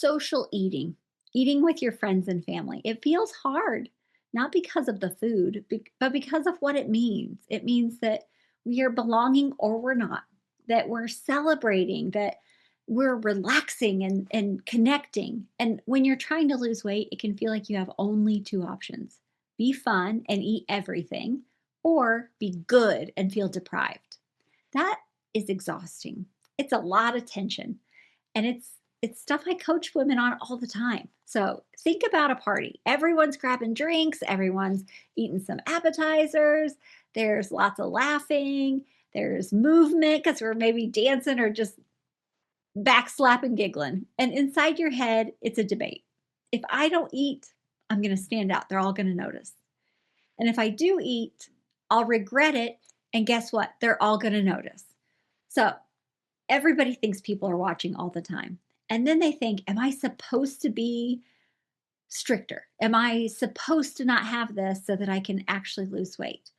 Social eating, eating with your friends and family. It feels hard, not because of the food, but because of what it means. It means that we are belonging or we're not, that we're celebrating, that we're relaxing and connecting. And when you're trying to lose weight, it can feel like you have only two options: be fun and eat everything, or be good and feel deprived. That is exhausting. It's a lot of tension. And it's stuff I coach women on all the time. So think about a party. Everyone's grabbing drinks, everyone's eating some appetizers, there's lots of laughing, there's movement because we're maybe dancing or just backslapping, giggling. And inside your head, it's a debate. If I don't eat, I'm going to stand out. They're all going to notice. And if I do eat, I'll regret it. And guess what? They're all going to notice. So everybody thinks people are watching all the time. And then they think, am I supposed to be stricter? Am I supposed to not have this so that I can actually lose weight?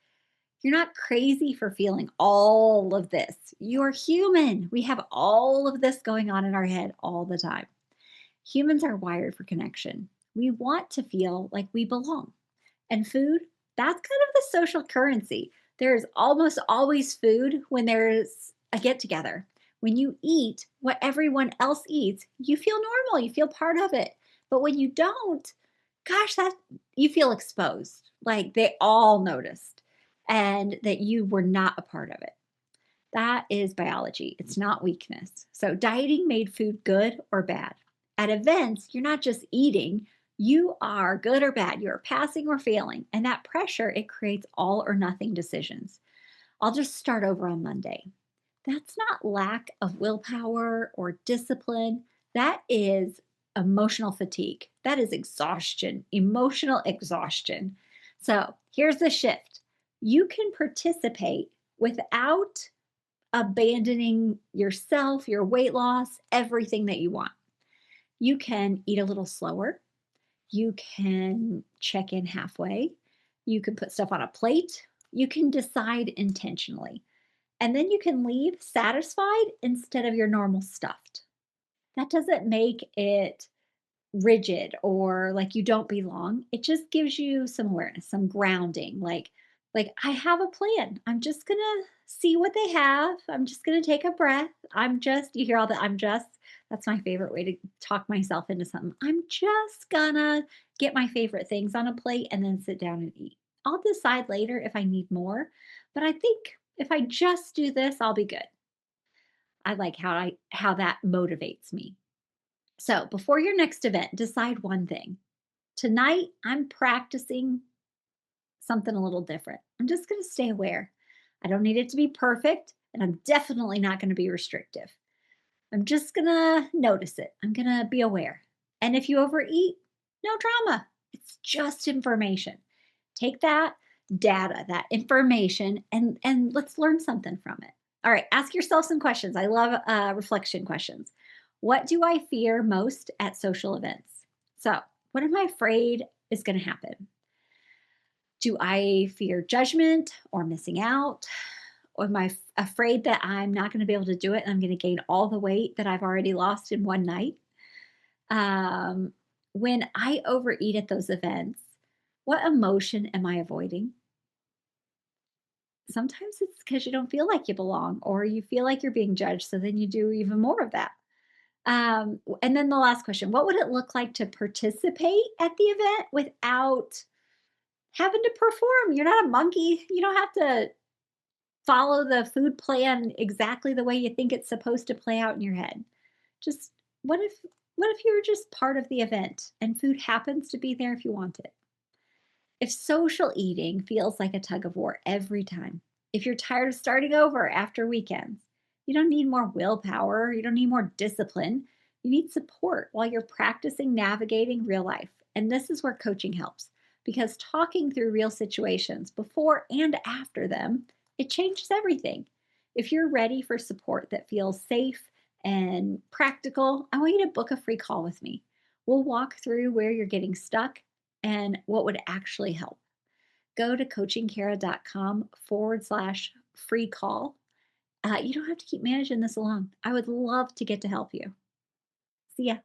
You're not crazy for feeling all of this. You're human. We have all of this going on in our head all the time. Humans are wired for connection. We want to feel like we belong. And food, that's kind of the social currency. There's almost always food when there's a get together. When you eat what everyone else eats, you feel normal, you feel part of it. But when you don't, gosh, that you feel exposed. Like they all noticed and that you were not a part of it. That is biology. It's not weakness. So dieting made food good or bad. At events, you're not just eating, you are good or bad. You're passing or failing. And that pressure, it creates all or nothing decisions. I'll just start over on Monday. That's not lack of willpower or discipline. That is emotional fatigue. That is exhaustion, emotional exhaustion. So here's the shift: you can participate without abandoning yourself, your weight loss, everything that you want. You can eat a little slower. You can check in halfway. You can put stuff on a plate. You can decide intentionally. And then you can leave satisfied instead of your normal stuffed. That doesn't make it rigid or like you don't belong. It just gives you some awareness, some grounding. Like I have a plan. I'm just going to see what they have. I'm just going to take a breath. You hear all that that's my favorite way to talk myself into something. I'm just gonna get my favorite things on a plate and then sit down and eat. I'll decide later if I need more, but I think if I just do this, I'll be good. I like how that motivates me. So before your next event, decide one thing. Tonight, I'm practicing something a little different. I'm just going to stay aware. I don't need it to be perfect, and I'm definitely not going to be restrictive. I'm just going to notice it. I'm going to be aware. And if you overeat, no drama. It's just information. Take that data, that information, and let's learn something from it. All right, ask yourself some questions. I love reflection questions. What do I fear most at social events? So, what am I afraid is going to happen? Do I fear judgment or missing out? Or am I afraid that I'm not going to be able to do it and I'm going to gain all the weight that I've already lost in one night? Um, when I overeat at those events, what emotion am I avoiding? Sometimes it's because you don't feel like you belong or you feel like you're being judged. So then you do even more of that. And then the last question: what would it look like to participate at the event without having to perform? You're not a monkey. You don't have to follow the food plan exactly the way you think it's supposed to play out in your head. Just what if what if you're just part of the event and food happens to be there if you want it? If social eating feels like a tug of war every time, if you're tired of starting over after weekends, you don't need more willpower, you don't need more discipline. You need support while you're practicing navigating real life. And this is where coaching helps, because talking through real situations before and after them, it changes everything. If you're ready for support that feels safe and practical, I want you to book a free call with me. We'll walk through where you're getting stuck and what would actually help. Go to coachingkara.com/free call. You don't have to keep managing this alone. I would love to get to help you. See ya.